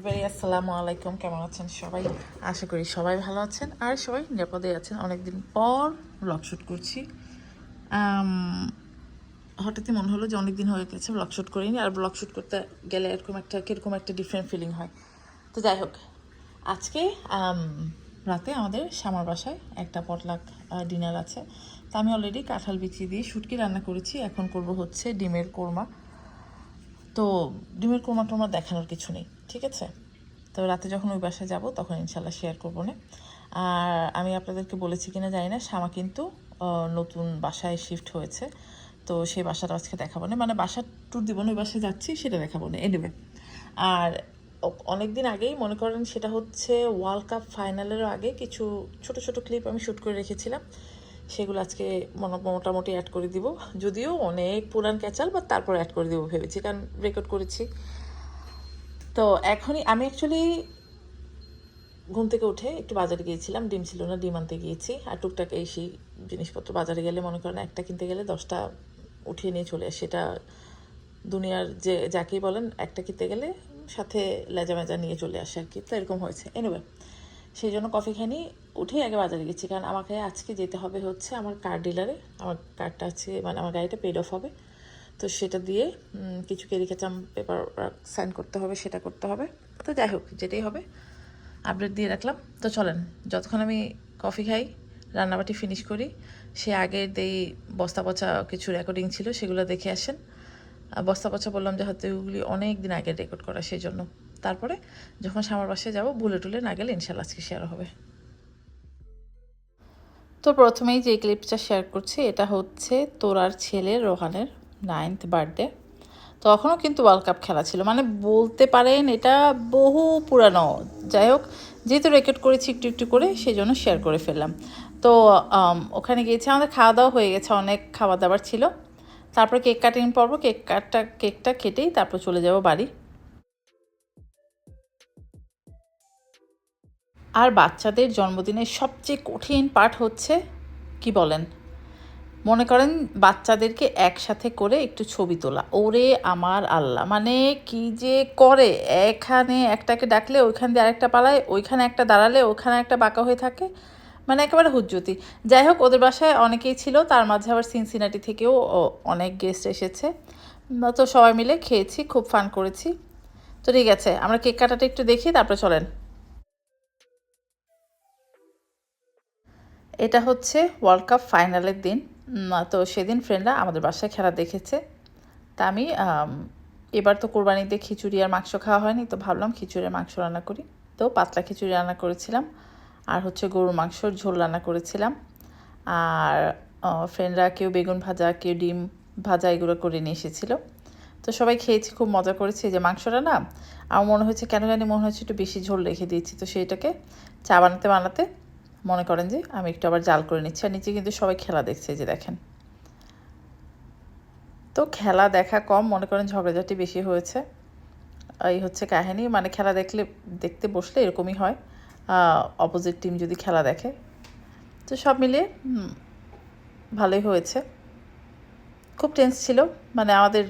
Everybody, আসসালামু আলাইকুম। কেমন আছেন সবাই? আশা করি সবাই ভালো আছেন আর সবাই নিরাপদে আছেন। অনেকদিন পর ব্লগ শ্যুট করছি। হঠাৎই মনে হলো যে অনেকদিন হয়ে গেছে ব্লগ শ্যুট করিনি, আর ব্লগ শ্যুট করতে গেলে কিরকম একটা ডিফারেন্ট ফিলিং হয়। তো যাই হোক, আজকে রাতে আমাদের শামার বাসায় একটা পটলাক ডিনার আছে। তো আমি অলরেডি কাঁঠাল বিচি দিয়ে শুটকি রান্না করেছি, এখন করব হচ্ছে ডিমের কোরমা। তো ডিমের কোরমা টোরমা দেখানোর কিছু নেই, ঠিক আছে? তো রাতে যখন ওই বাসায় যাব তখন ইনশাল্লাহ শেয়ার করবো না। আর আমি আপনাদেরকে বলেছি কিনা জানি না, শামা কিন্তু নতুন বাসায় শিফট হয়েছে। তো সেই বাসাটা আজকে দেখাবো না, মানে বাসার ট্যুর দিব না, ওই বাসায় যাচ্ছি সেটা দেখাবো না এনিওয়ে। আর অনেক দিন আগেই মনে করেন, সেটা হচ্ছে ওয়ার্ল্ড কাপ ফাইনালেরও আগে কিছু ছোট ছোট ক্লিপ আমি শ্যুট করে রেখেছিলাম, সেগুলো আজকে মোটামুটি অ্যাড করে দিব। যদিও অনেক পুরান ক্যাচাল, বা তারপর অ্যাড করে দিব ভেবেছি, কারণ রেকর্ড করেছি। তো এখনই আমি অ্যাকচুয়ালি ঘুম থেকে উঠে একটু বাজারে গিয়েছিলাম, ডিম ছিল না, ডিম আনতে গিয়েছি। আর টুকটাক এই সেই জিনিসপত্র বাজারে গেলে মনে করেন একটা কিনতে গেলে 10টা উঠিয়ে নিয়ে চলে আসে। সেটা দুনিয়ার যে যাকেই বলেন, একটা কিনতে গেলে সাথে লেজা মেজা নিয়ে চলে আসে আর কি। তো এরকম হয়েছে এনিওয়ে। সেই জন্য কফি খানি উঠেই আগে বাজারে গেছি, কারণ আমাকে আজকে যেতে হবে হচ্ছে আমার কার ডিলারে। আমার কারটা আছে, মানে আমার গাড়িটা পেড অফ হবে। তো সেটা দিয়ে কিছু ক্যারিকেচাম পেপার সাইন করতে হবে, সেটা করতে হবে। তো যাই হোক, যেটাই হবে আপডেট দিয়ে রাখলাম। তো চলেন, যতক্ষণ আমি কফি খাই, রান্নাবাটি ফিনিশ করি, সে আগের এই বস্তা পচা কিছু রেকর্ডিং ছিল সেগুলো দেখে আসেন। বস্তা পচা বললাম যে হয়তো এগুলি অনেক দিন আগে রেকর্ড করা, সেই জন্য। তারপরে যখন শামার বাসায় যাবো, ভুলে টুলে না গেলে ইনশাল্লাহ আজকে শেয়ার হবে। তো প্রথমেই যে ক্লিপটা শেয়ার করছি, এটা হচ্ছে তোরার ছেলে রোহানের 9th বার্থডে। তখনও কিন্তু ওয়ার্ল্ড কাপ খেলা ছিল, মানে বলতে পারেন এটা বহু পুরানো। যাই হোক, যেহেতু রেকর্ড করেছি একটু একটু করে, সেই জন্য শেয়ার করে ফেললাম। তো ওখানে গিয়েছি, আমাদের খাওয়া দাওয়া হয়ে গেছে, অনেক খাবার দাবার ছিল। তারপর কেক কাটিং পর্ব, কেকটা কেটেই তারপর চলে যাব বাড়ি। আর বাচ্চাদের জন্মদিনের সবচেয়ে কঠিন পার্ট হচ্ছে, কি বলেন, মনে করেন বাচ্চাদেরকে একসাথে করে একটু ছবি তোলা। ওরে আমার আল্লাহ, মানে কি যে করে! এখানে একটাকে ডাকলে ওইখান দিয়ে আরেকটা পালায়, ওইখানে একটা দাঁড়ালে ওখানে একটা বাঁকা হয়ে থাকে, মানে একেবারে হুজ্জতি। যাই হোক, ওদের বাসায় অনেকেই ছিল, তার মাঝে আবার সিনসিনাটি থেকেও অনেক গেস্ট এসেছে। তো সবাই মিলে খেয়েছি, খুব ফান করেছি। তো ঠিক আছে, আমরা কেক কাটাটা একটু দেখি, তারপরে চলেন। এটা হচ্ছে ওয়ার্ল্ড কাপ ফাইনালের দিন। তো সেদিন ফ্রেন্ডরা আমাদের বাসায় খেলা দেখেছে। তা আমি এবার তো কোরবানিতে খিচুড়ি আর মাংস খাওয়া হয়নি, তো ভাবলাম খিচুড়ি আর মাংস রান্না করি। তো পাতলা খিচুড়ি রান্না করেছিলাম, আর হচ্ছে গরুর মাংসর ঝোল রান্না করেছিলাম। আর ফ্রেন্ডরা কেউ বেগুন ভাজা, কেউ ডিম ভাজা এগুলো করে নিয়ে এসেছিলো। তো সবাই খেয়েছি, খুব মজা করেছি। যে মাংসটা না, আমার মনে হয়েছে, কেন জানি মনে হচ্ছে একটু বেশি ঝোল রেখে দিয়েছি। তো সেইটাকে চা বানাতে বানাতে মনে করেন যে আমি একটু আবার জাল করে নিচ্ছি। আর নিচে কিন্তু সবাই খেলা দেখছে, যে দেখেন। তো খেলা দেখা কম, মনে করেন ঝগড়াঝাটি বেশি হয়েছে। এই হচ্ছে কাহিনী, মানে খেলা দেখতে বসলে এরকমই হয়, অপোজিট টিম যদি খেলা দেখে। তো সব মিলিয়ে ভালোই হয়েছে। খুব টেন্স ছিল, মানে আমাদের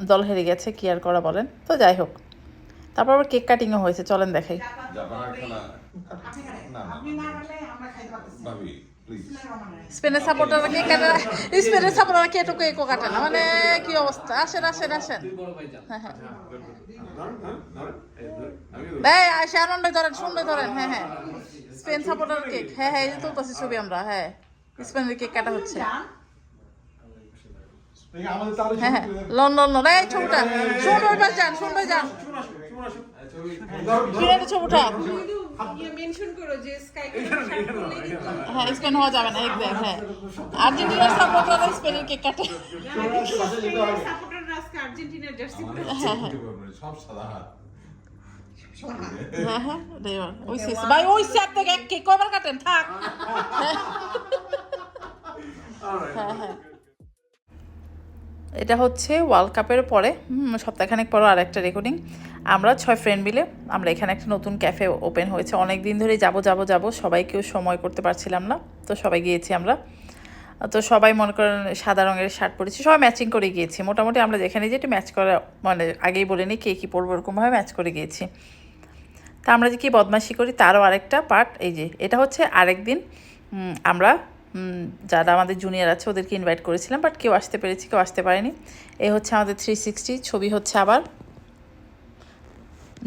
দল হেরে গেছে, কি আর করা বলেন। তো যাই হোক, তারপর আবার কেক কাটিংও হয়েছে, চলেন দেখাই। স্পেনের সাপোর্টাররা কেক কাটে, স্পেনের সাপোর্টাররা কেটু কেকও কাটে না, মানে কি অবস্থা! আসেন আসেন আসেন, হ্যাঁ হ্যাঁ, এই শারন ভাই ধরেন, শুন ভাই ধরেন, হ্যাঁ হ্যাঁ, স্পেন সাপোর্টার কেক, হ্যাঁ হ্যাঁ, এই যে তুলতেছি ছবি আমরা, হ্যাঁ স্পেনের কেক কাটা হচ্ছে, হ্যাঁ হ্যাঁ, লন্ডন এই ছবিটা, শুন ভাই পাশ যান, শুন ভাই যান, ছবিটা, হ্যাঁ স্পেন হওয়া যাবে না, একদম, হ্যাঁ আর্জেন্টিনার সাপোর্টাররা স্পেনের কেক কাটে, হ্যাঁ হ্যাঁ হ্যাঁ হ্যাঁ, ওই ভাই ওই স্যার থেকে এক কেক কবার কাটেন, থাক, হ্যাঁ হ্যাঁ। এটা হচ্ছে ওয়ার্ল্ড কাপের পরে সপ্তাহখানেক পর আর একটা রেকর্ডিং। আমরা 6 ফ্রেন্ড মিলে, আমরা এখানে একটা নতুন ক্যাফে ওপেন হয়েছে, অনেক দিন ধরেই যাবো, সবাই কেউ সময় করতে পারছিলাম না, তো সবাই গিয়েছি আমরা। তো সবাই মনে করেন সাদা রঙের শার্ট পরেছি, সবাই ম্যাচিং করে গিয়েছি মোটামুটি। আমরা যেখানে যে একটু ম্যাচ করা, মানে আগেই বলে নিই কে কী পরবো, এরকমভাবে ম্যাচ করে গিয়েছি। তা আমরা যে কি বদমাইশি করি তারও আরেকটা পার্ট এই যে এটা হচ্ছে আরেকদিন আমরা যারা আমাদের জুনিয়র আছে ওদেরকে ইনভাইট করেছিলাম, বাট কেউ আসতে পেরেছি কেউ আসতে পারেনি। এই হচ্ছে আমাদের 360 ছবি হচ্ছে। আবার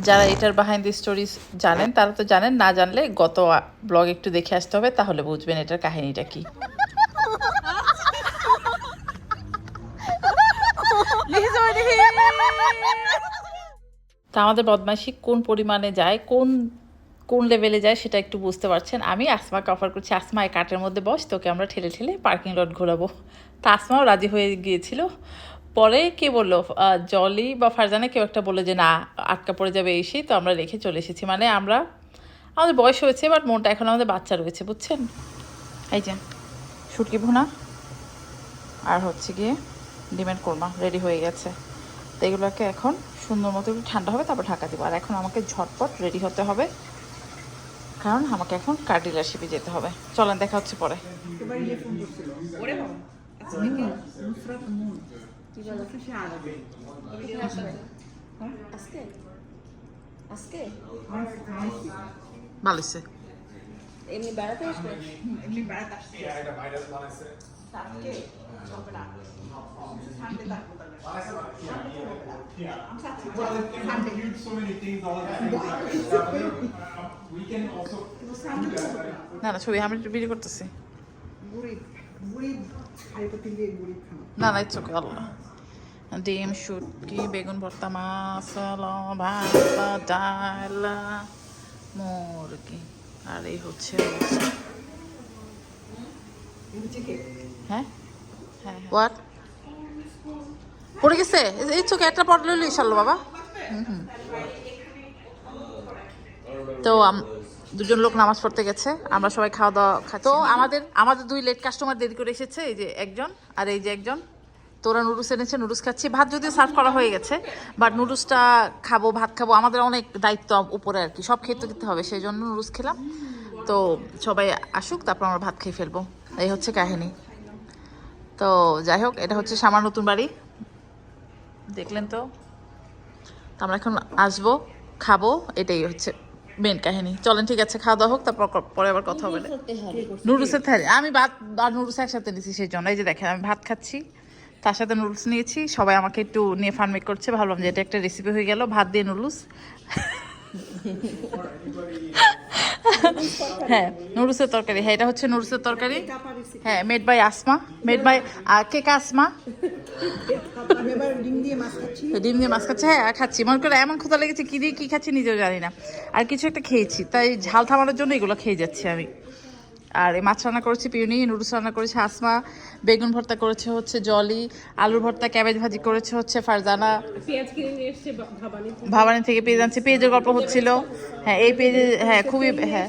যারা এটার বিহাইন্ড দি স্টোরিজ জানেন তারা তো জানেন, না জানলে গত ব্লগ একটু দেখে আসতে হবে, তাহলে বুঝবেন এটার কাহিনীটা কি। তা আমাদের বদমাইশি কোন পরিমাণে যায়, কোন লেভেলে যায় সেটা একটু বুঝতে পারছেন। আমি আসমাকে অফার করছি, আসমা এই কাঠের মধ্যে বস, তোকে আমরা ঠেলে ঠেলে পার্কিং লট ঘোরাবো। তা আসমাও রাজি হয়ে গিয়েছিল। পরে কে বললো, জলি বা ফারজানা কেউ একটা বললো যে না আটকা পড়ে যাবে এসেই, তো আমরা রেখে চলে এসেছি। মানে আমাদের বয়স হয়েছে বাট মনটা এখন আমাদের বাচ্চা রয়েছে, বুঝছেন। এই যে শুটকি ভুনা আর হচ্ছে গিয়ে ডিমের কোরমা রেডি হয়ে গেছে। তো এগুলোকে এখন সুন্দর মতো একটু ঠান্ডা হবে তারপর ঢাকা দিব। আর এখন আমাকে ঝটপট রেডি হতে হবে, কারণ আমাকে এখন কার ডিলারশিপে যেতে হবে। চলেন দেখা হচ্ছে পরে। ভালো হয়েছে। এমনি বেড়াতে আসবে? এমনি বেড়াতে আসছে। এটা ভাইরাল বানাইছে। আজকে চলবে না। সানডে থাকবো তাহলে। Sunday. So many things all we can also না না ছবি আমি ভিডিও করতেছি। বুড়ি খাইতে দিয়ে বুড়ি খানো। না না ইটস ওকে। আল্লাহ ডিম শুটকি বেগুন ভর্তা মাছলা ভাত ডাল মুরগি আর এই হচ্ছে হ্যাঁ হ্যাঁ হোয়াট পড়ে গেছে। ইটস ওকে, একটা পড়লে ইনশাআল্লাহ বাবা। তো দুজন লোক নামাজ পড়তে গেছে, আমরা সবাই খাওয়া দাওয়া খাচ্ছি। তো আমাদের দুই লেট কাস্টমার দেরি করে এসেছে, এই যে একজন আর এই যে একজন। তো ওরা নুডলস এনেছে, নুডলস খাচ্ছি। ভাত যদিও সার্ভ করা হয়ে গেছে, বাট নুডলসটা খাবো, ভাত খাবো, আমাদের অনেক দায়িত্ব উপরে আর কি, সব খেতে হবে, সেই জন্য নুডলস খেলাম। তো সবাই আসুক তারপর আমরা ভাত খেয়ে ফেলবো, এই হচ্ছে কাহিনী। তো যাই হোক, এটা হচ্ছে শামার নতুন বাড়ি, দেখলেন তো। আমরা এখন আসবো, খাবো, এটাই হচ্ছে মেন কাহিনী। চলেন ঠিক আছে, খাওয়া দাওয়া হোক, তারপর পরে আবার কথা হবে। নুডলসের থালি আমি ভাত আর নুডলস একসাথে নিয়েছি, সেই জন্য এই যে দেখেন আমি ভাত খাচ্ছি, তার সাথে নুডলস নিয়েছি। সবাই আমাকে একটু নিয়ে ফানমেক করছে, ভাবলাম যে এটা একটা রেসিপি হয়ে গেল, ভাত দিয়ে নুডলস। হ্যাঁ নুডলসের তরকারি, হ্যাঁ এটা হচ্ছে নুডলসের তরকারি। হ্যাঁ made by Asma, made by Keka Asma. ডিম দিয়ে মাছ খাচ্ছে, হ্যাঁ খাচ্ছি। মনে করে এমন ক্ষুধা লেগেছে, কি দিয়ে কি খাচ্ছি নিজেও জানি না, আর কিছু একটা খেয়েছি, তাই ঝাল থামানোর জন্য এগুলো খেয়ে যাচ্ছি আমি। আর এই মাছ রান্না করেছি পিউনি, নুডলস রান্না করেছে আসমা, বেগুন ভর্তা করেছে হচ্ছে জলি, আলুর ভর্তা ক্যাবেজ ভাজি করেছে হচ্ছে ফারজানা, পেঁয়াজ কিনে নিয়ে এসেছে ভাবানি থেকে পেঁয়াজ আনছে, পেঁয়াজের গল্প হচ্ছিল। হ্যাঁ এই পেঁয়াজ, হ্যাঁ খুবই, হ্যাঁ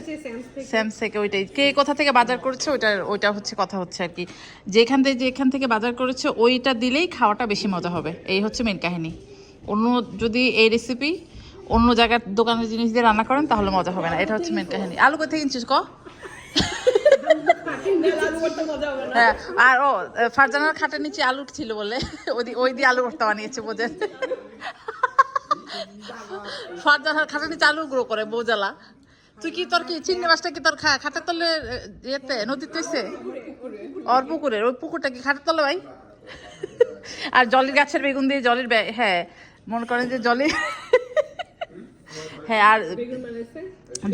স্যামস থেকে, ওইটাই কে কোথা থেকে বাজার করেছে ওইটা হচ্ছে কথা হচ্ছে আর কি, যেখান থেকে বাজার করেছে ওইটা দিলেই খাওয়াটা বেশি মজা হবে, এই হচ্ছে মেন কাহিনী। অন্য যদি এই রেসিপি অন্য জায়গার দোকানের জিনিস দিয়ে রান্না করেন তাহলে মজা হবে না, এটা হচ্ছে মেন কাহিনী। আলু কোথায় কিনছিস ক? হ্যাঁ আর ও ফারজানার খাটের নিচে আলু ছিল বলে ওই দিয়ে আলু ভর্তা বানিয়েছে, বোঝেন। ফারজানার খাটের নিচে আলু গ্রো করে বোঝালা। তুই কি তোর কি চিংড়ি মাছটা কি তোর খাটের তলে ইয়েতে নদীতে হয়েছে? ওর পুকুরের, ওই পুকুরটা কি খাটের তলে ভাই? আর জলির গাছের বেগুন দিয়ে জলির, হ্যাঁ মনে করেন যে জলির, হ্যাঁ আর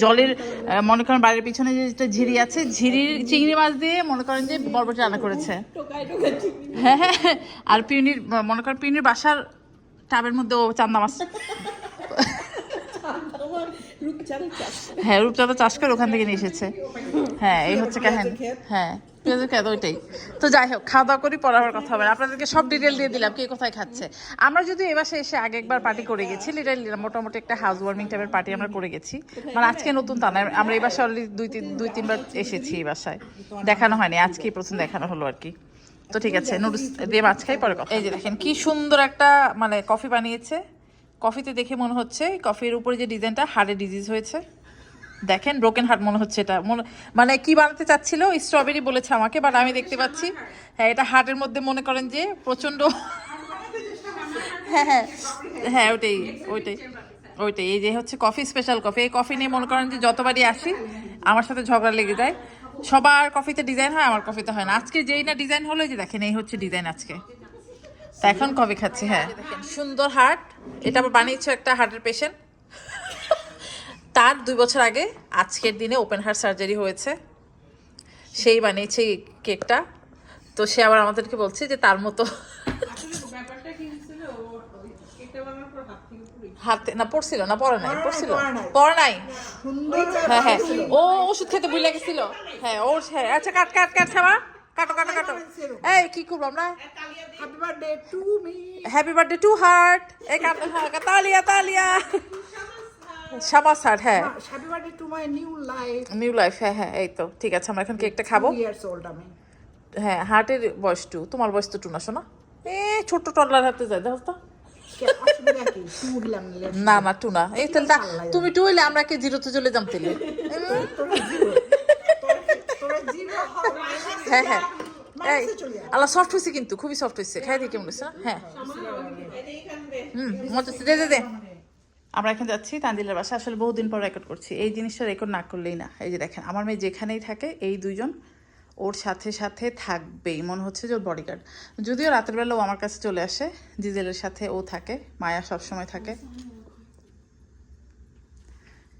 জলের মনে করেন বাড়ির পিছনে যেটা ঝিরি আছে, ঝিরির চিংড়ি মাছ দিয়ে মনে করেন যে বরবটি রান্না করেছে। হ্যাঁ হ্যাঁ, আর পিউনির মনে করেন পিউনির বাসার টাবের মধ্যে ও চান্দা মাছ, হ্যাঁ রূপচাঁদা চাষ করে ওখান থেকে নিয়ে এসেছে। হ্যাঁ এই হচ্ছে কাহিনী। হ্যাঁ পেঁয়াজের খেত ওইটাই। তো যাই হোক, খাওয়া দাওয়া করি, পরে আবার কথা হবে। আপনাদেরকে সব ডিটেল দিয়ে দিলাম কে কোথায় খাচ্ছে। আমরা যদি এ বাসে এসে আগে একবার পার্টি করে গেছি, লিটারালি মোটামুটি একটা হাউস ওয়ার্মিং টাইপের পার্টি আমরা করে গেছি, মানে আজকে নতুন তা না, আমরা এই বাসায় অলরেডি দুই তিনবার এসেছি এই বাসায়, দেখানো হয়নি, আজকেই প্রথম দেখানো হলো আর কি। তো ঠিক আছে, নুডলস দিয়ে মাছ খাই, পরে কথা। এই যে দেখেন কি সুন্দর একটা মানে কফি বানিয়েছে। কফিতে দেখে মনে হচ্ছে কফির উপরে যে ডিজাইনটা হার্টের ডিজিজ হয়েছে, দেখেন ব্রোকেন হার্ট মনে হচ্ছে। এটা মানে কি বানাতে চাচ্ছিল, স্ট্রবেরি বলেছে আমাকে, বাট আমি দেখতে পাচ্ছি হ্যাঁ এটা হার্টের মধ্যে মনে করেন যে প্রচন্ড, হ্যাঁ হ্যাঁ হ্যাঁ ওইটাই ওইটাই, এই যে হচ্ছে কফি, স্পেশাল কফি। এই কফি নিয়ে মনে করেন যে যতবারই আসি আমার সাথে ঝগড়া লেগে যায়। সবার কফিতে ডিজাইন হয়, আমার কফিতে হয় না। আজকে যেই না ডিজাইন হলো, যে দেখেন এই হচ্ছে ডিজাইন আজকে। তা এখন কফি খাচ্ছি। হ্যাঁ, দেখেন সুন্দর হার্ট। এটা আবার বানিয়েছে একটা হার্টের পেশেন্ট। তার 2 বছর আগে আজকের দিনে ওপেন হার্ট সার্জারি হয়েছে, সেই বানিয়েছে কেকটা। তো সে আবার আমাদেরকে বলছে যে তার মতো ব্যাপারটা কি ছিল, কেকটা বানানোর পর হাত থেকে পুরো হাতে না পড়ছিল, না পড়ে নাই, পড়ছিল, পড়ে নাই। পড়ে নাই। সুন্দর হ্যাঁ হ্যাঁ, ও ওষুধ খেতে ভুলে গেছিল। হ্যাঁ ওর, হ্যাঁ আচ্ছা কাট কাট কাট খাবা, কাটো কাটো কাটো। এই কি করবো আমরা? Happy birthday to me. Happy birthday to heart. এই কাটো, হ্যাঁ তালিয়া তালিয়া। শাবাশ হার্ট। হ্যাঁ happy birthday to my new life. New life. হ্যাঁ হ্যাঁ, এই তো ঠিক আছে, আমরা এখন কেকটা খাবো। 2 ইয়ার্স ওল্ড আমি। হ্যাঁ, হার্টের বয়স 2, তোমার বয়স তো 2 না শোনা। ছোট্ট টডলার হাতে যায়, দেখো তো। অসুবিধা কি? 2 হইলাম না। না না 2 না, এই তেলটা তুমি 2 হইলে আমরা কি 0 তে চলে যাম তেলে। তোরা জিরো হবে। হ্যাঁ হ্যাঁ, এই মাইনাসে চলে যা। আল্লাহ সফট হয়েছে কিন্তু, খুবই সফট হয়েছে। খাই দিয়ে কেমন হয়েছে না? হ্যাঁ মজা হচ্ছে। দে দে দে। আমরা এখন যাচ্ছি তানজিলের বাসা। আসলে বহুদিন পর রেকর্ড করছি, এই জিনিসটা রেকর্ড না করলেই না। এই যে দেখেন আমার মেয়ে যেখানেই থাকে এই 2 জন ওর সাথে সাথে থাকবেই, মনে হচ্ছে যে ওর বডিগার্ড। যদিও রাতের বেলা ও আমার কাছে চলে আসে, জিজেলের সাথে ও থাকে, মায়া সবসময় থাকে।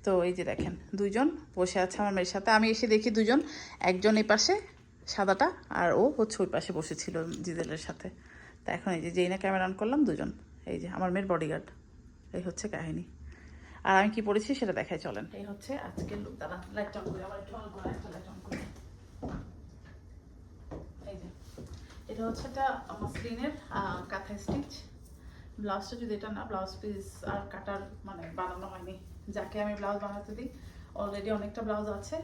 তো এই যে দেখেন 2 জন বসে আছে আমার মেয়ের সাথে। আমি এসে দেখি 2 জন, একজন এই পাশে সাদাটা আর ও হচ্ছে ওই পাশে বসেছিল জিজেলের সাথে। তা এখন এই যে যেই না ক্যামেরা অন করলাম 2 জন, এই যে আমার মেয়ের বডিগার্ড। এই হচ্ছে কাহিনী। আর আমি কি পড়েছি সেটা দেখাই, চলেন। এই হচ্ছে আজকের লুক। দাঁড়া লাইট অন করে, আবার একটু অন করে, একটা লাইট অন করে। এই যে এটা হচ্ছে একটা মাসলিনের কাঁথা স্টিচ ব্লাউজটা। যদি এটা না, ব্লাউজ পিস আর কাটার মানে বানানো হয়নি। যাকে আমি ব্লাউজ বানাতে দিই অলরেডি অনেকটা ব্লাউজ আছে,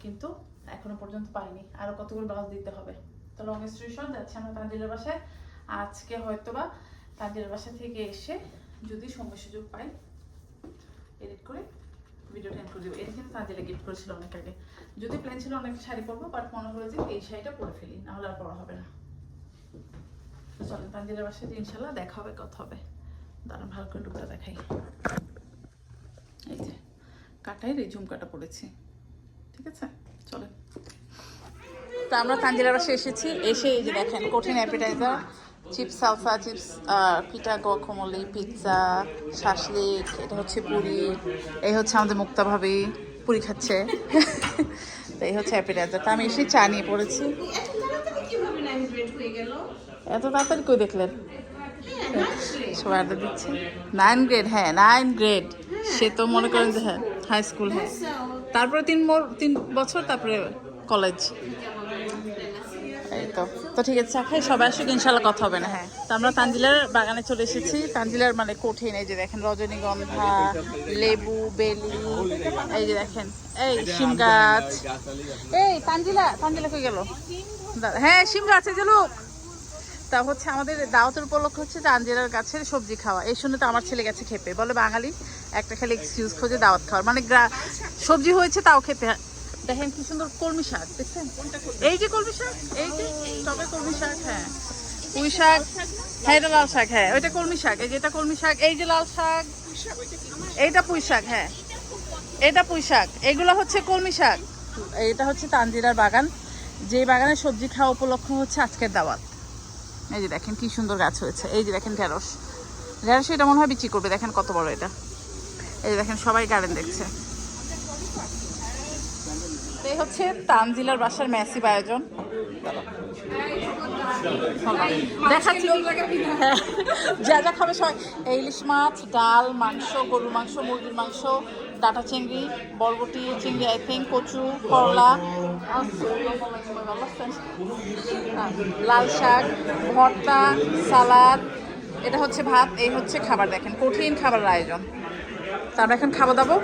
কিন্তু এখনো পর্যন্ত পাইনি। আরো কতগুলো ব্লাউজ দিতে হবে। তো লং স্টোরি শর্ট, যাচ্ছি আমরা তানজিলের বাসায় আজকে। হয়তোবা তানজিলের বাসা থেকে এসে যদি সময় সুযোগ পাই এডিট করে ভিডিওটা এন্ড করে দেবো। এটা কিন্তু তানজিলে গিফট করেছিল অনেক আগে। যদি প্ল্যান ছিল অনেক শাড়ি পরবো, বাট মনে হলো যে এই শাড়িটা পরে ফেলি, নাহলে আর পরা হবে না। তো চলেন তানজিলের বাসায় ইনশাল্লাহ দেখা হবে, কথা হবে। দাঁড়ান ভালো করে লুকটা দেখাই। এই যে কাটাই এই ঝুমকাটা পড়েছি, ঠিক আছে চলেন। তো আমরা তানজিলের বাসায় এসেছি। এসে এই যে দেখেন কঠিন অ্যাপিটাইজার, চিপস সালসা, চিপস পিঠা, গুয়াকামোলি, পিৎজা, শাসলিক, এটা হচ্ছে পুরি। এই হচ্ছে আমাদের মুক্তা ভাবি পুরি খাচ্ছে। তো এই হচ্ছে অ্যাপিটাইজার। তো আমি এসে চা নিয়ে পড়েছি। কিভাবে 9 গ্রেড হয়ে গেল? এত তাড়াতাড়ি কই দেখলেন? সবাই আড্ডা দিচ্ছে। 9 গ্রেড, হ্যাঁ 9 গ্রেড। সে তো মনে করেন যে হ্যাঁ হাই স্কুল, হ্যাঁ তারপরে 3 বছর, তারপরে কলেজ। এই তো তো ঠিক আছে, চা খাই, সবাই আসুক ইনশাল্লাহ কথা হবে না। হ্যাঁ, তো আমরা তানজিলার বাগানে চলে এসেছি। তানজিলার মানে কঠিন, এই যে দেখেন রজনীগন্ধা, লেবু, বেলি, এই যে দেখেন এই শিম গাছ। এই তানজিলা কই গেল? হ্যাঁ শিম গাছ, এই যে লোক। তা হচ্ছে আমাদের দাওয়াতের উপলক্ষ হচ্ছে তানজিলার গাছের সবজি খাওয়া। এই শুনে তো আমার ছেলে গেছে খেপে, বলে বাঙালি একটা খালি এক্সকিউজ খোঁজে দাওয়াত খাওয়ার, মানে সবজি হয়েছে তাও খেতে। দেখেন কি সুন্দর কলমি শাক, দেখছেন? এই যে কলমি শাক, এই যে টবে কলমি শাক। হ্যাঁ পুঁই শাক, হ্যাঁ এটা লাল শাক। হ্যাঁ ওইটা কলমি শাক, এই যে এটা কলমি শাক। এই যে লাল শাক, এইটা পুঁই শাক। হ্যাঁ এটা পুঁই শাক, এগুলো হচ্ছে কলমি শাক। এটা হচ্ছে তানজিলার বাগান, যে বাগানে সবজি খাওয়া উপলক্ষ হচ্ছে আজকের দাওয়াত। এই যে দেখেন কি সুন্দর গাছ হয়েছে। এই যে দেখেন ঢেঁড়স, এটা মনে হয় বিক্রি করবে। দেখেন কত বড় এটা। এই যে দেখেন সবাই গার্ডেন দেখছে। এই হচ্ছে তানজিলার বাসার ম্যাসিভ আয়োজন। দেখাচ্ছি হ্যাঁ, যা যা খাবে সবাই। ইলিশ মাছ, ডাল, মাংস, গরুর মাংস, মুরগির মাংস, ডাটা চিংড়ি, বরবটি চিংড়ি, আই থিঙ্ক, কচু, করলা, লাল শাক, ভর্তা, সালাদ। এটা হচ্ছে ভাত, এই হচ্ছে খাবার। দেখেন কঠিন খাবারের আয়োজন। তা আমরা এখন খাওয়া দাবো,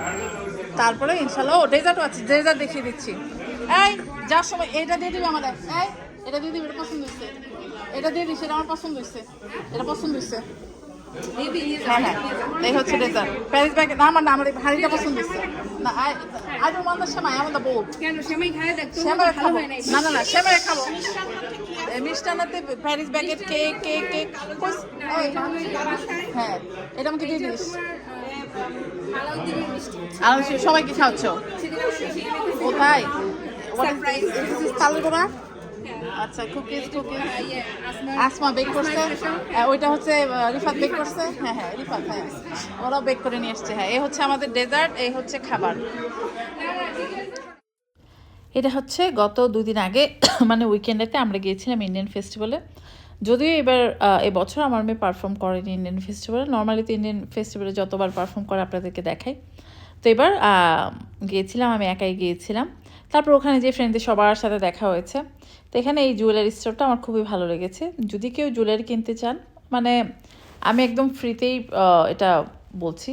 তারপরে ইনশাল্লাহ ও ডেজার্টও আছে, ডেজার্ট দেখিয়ে দিচ্ছি। এই যার সময় এটা দিয়ে দিবি আমাদের। এই এটা দিয়ে দিবি, এটা পছন্দ হয়েছে। এটা দিয়ে দিস, এটা আমার পছন্দ হয়েছে, এটা পছন্দ হয়েছে। হ্যাঁ হ্যাঁ এই হচ্ছে ডেজার্ট। প্যারিস ব্যাগ না, আমার না, আমার হাড়িটা পছন্দ হয়েছে না। I don't want the semai, I want the bowl. কেন সেমাই খায় দেখ তো সেমাই ভালো খাবো হয় না। না, না না সেমাই খাবো। মিষ্টান্নতে প্যারিস ব্যাগেট কেক, কেক কেক। হ্যাঁ এটা আমাকে দিয়ে দিস। আলাউদ্দিনের মিষ্টি আর সবাইকে খাওয়াচ্ছ ও তাই Surprise. ফালুদা আচ্ছা কুকিজ আসমা বেক করছে ওইটা হচ্ছে রিফাত বেক করছে হ্যাঁ হ্যাঁ রিফাত হ্যাঁ ওরা বেক করে নিয়ে এসছে হ্যাঁ এই হচ্ছে আমাদের ডেজার্ট এই হচ্ছে খাবার এটা হচ্ছে গত 2 দিন আগে মানে উইকেন্ডেতে আমরা গিয়েছিলাম ইন্ডিয়ান ফেস্টিভ্যালে যদিও এবার এবছর আমার মেয়ে পারফর্ম করেনি ইন্ডিয়ান ফেস্টিভ্যালে নর্মালি তো ইন্ডিয়ান ফেস্টিভ্যালে যতবার পারফর্ম করে আপনাদেরকে দেখাই তো এবার গিয়েছিলাম আমি একাই গিয়েছিলাম তারপর ওখানে যে ফ্রেন্ডদের সবার সাথে দেখা হয়েছে তো এখানে এই জুয়েলারি স্টোরটা আমার খুবই ভালো লেগেছে যদি কেউ জুয়েলারি কিনতে চান মানে আমি একদম ফ্রিতেই এটা বলছি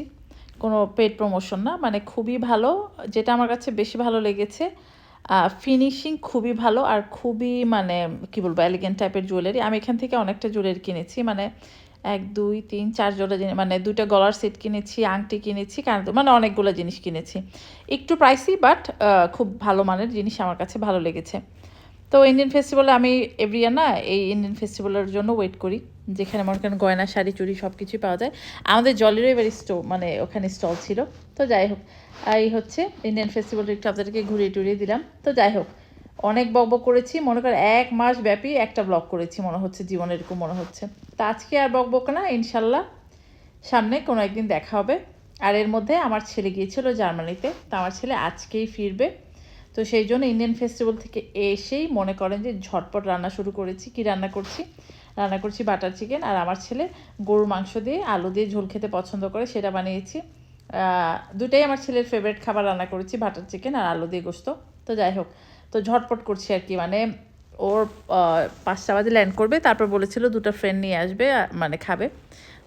কোনো পেড প্রমোশন না মানে খুবই ভালো যেটা আমার কাছে বেশি ভালো লেগেছে ফিনিশিং খুবই ভালো আর খুবই মানে কী বলবো এলিগেন্ট টাইপের জুয়েলারি আমি এখান থেকে অনেকটা জুয়েলারি কিনেছি মানে 1 2 3 4 জোড়া জিনিস মানে 2টা গলার সেট কিনেছি আংটি কিনেছি কারণ মানে অনেকগুলো জিনিস কিনেছি একটু প্রাইসি বাট খুব ভালো মানের জিনিস আমার কাছে ভালো লেগেছে তো ইন্ডিয়ান ফেস্টিভ্যালে আমি এভরি ইয়ার না এই ইন্ডিয়ান ফেস্টিভ্যালের জন্য ওয়েট করি যেখানে মনে করেন গয়না শাড়ি চুড়ি সব কিছুই পাওয়া যায় আমাদের জলেরও এবার মানে ওখানে স্টল ছিল তো যাই হোক এই হচ্ছে ইন্ডিয়ান ফেস্টিভ্যালটা একটু আপনাদেরকে ঘুরিয়ে টুরিয়ে দিলাম তো যাই হোক অনেক বকবক করেছি মনে করেন 1 মাস ব্যাপী একটা ব্লগ করেছি মনে হচ্ছে জীবনে এরকম মনে হচ্ছে তা আজকে আর বকবক না ইনশাল্লাহ সামনে কোনো একদিন দেখা হবে আর এর মধ্যে আমার ছেলে গিয়েছিল জার্মানিতে তো আমার ছেলে আজকেই ফিরবে তো সেই জন্য ইন্ডিয়ান ফেস্টিভ্যাল থেকে এসেই মনে করেন যে ঝটপট রান্না শুরু করেছি কি রান্না করছি বাটার চিকেন আর আমার ছেলে গরুর মাংস দিয়ে আলু দিয়ে ঝোল খেতে পছন্দ করে সেটা বানিয়েছি দুটাই আমার ছেলের ফেভারিট খাবার রান্না করেছি বাটার চিকেন আর আলু দিয়ে গোশত তো যাই হোক তো ঝটপট করছি আর কি মানে ওর 5টা বাজে ল্যান্ড করবে তারপর বলেছিল 2টা ফ্রেন্ড নিয়ে আসবে মানে খাবে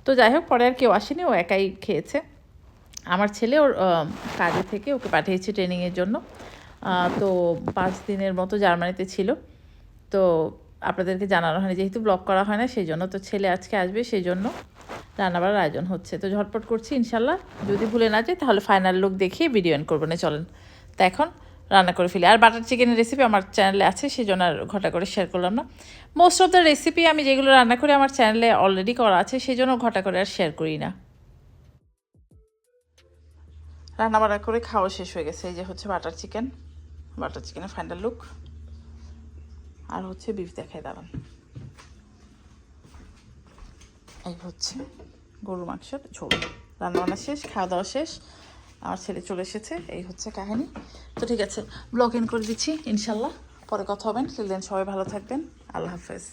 তো যাই হোক পরে আর কেউ আসেনি ও একাই খেয়েছে আমার ছেলে ওর কাজে থেকে ওকে পাঠিয়েছে ট্রেনিংয়ের জন্য তো 5 দিনের মতো জার্মানিতে ছিল তো আপনাদেরকে জানানো হয়নি যেহেতু ব্লগ করা হয় না সেই জন্য তো ছেলে আজকে আসবে সেই জন্য রান্নাবাড়ার আয়োজন হচ্ছে তো ঝটপট করছি ইনশাল্লাহ যদি ভুলে না যাই তাহলে ফাইনাল লুক দেখিয়ে ভিডিও এন্ড করবো না চলেন তো এখন রান্না করে ফেলি আর বাটার চিকেনের রেসিপি আমার চ্যানেলে আছে সেই জন্য আর ঘটা করে শেয়ার করলাম না মোস্ট অফ দ্য রেসিপি আমি যেগুলো রান্না করি আমার চ্যানেলে অলরেডি করা আছে সেই জন্য ঘটা করে আর শেয়ার করি না রান্নাবাড়া করে খাওয়া শেষ হয়ে গেছে এই যে হচ্ছে বাটার চিকেনের ফাইনাল লুক আর হচ্ছে বিফ দেখায় দাঁড়ান এই হচ্ছে গরুর মাংসের ঝোল রান্নাবান্না শেষ খাওয়া দাওয়া শেষ আমার ছেলে চলে এসেছে এই হচ্ছে কাহিনী তো ঠিক আছে ব্লগ এন্ড করে দিচ্ছি ইনশাল্লাহ পরে কথা হবেন সবাই ভালো থাকবেন আল্লাহ হাফেজ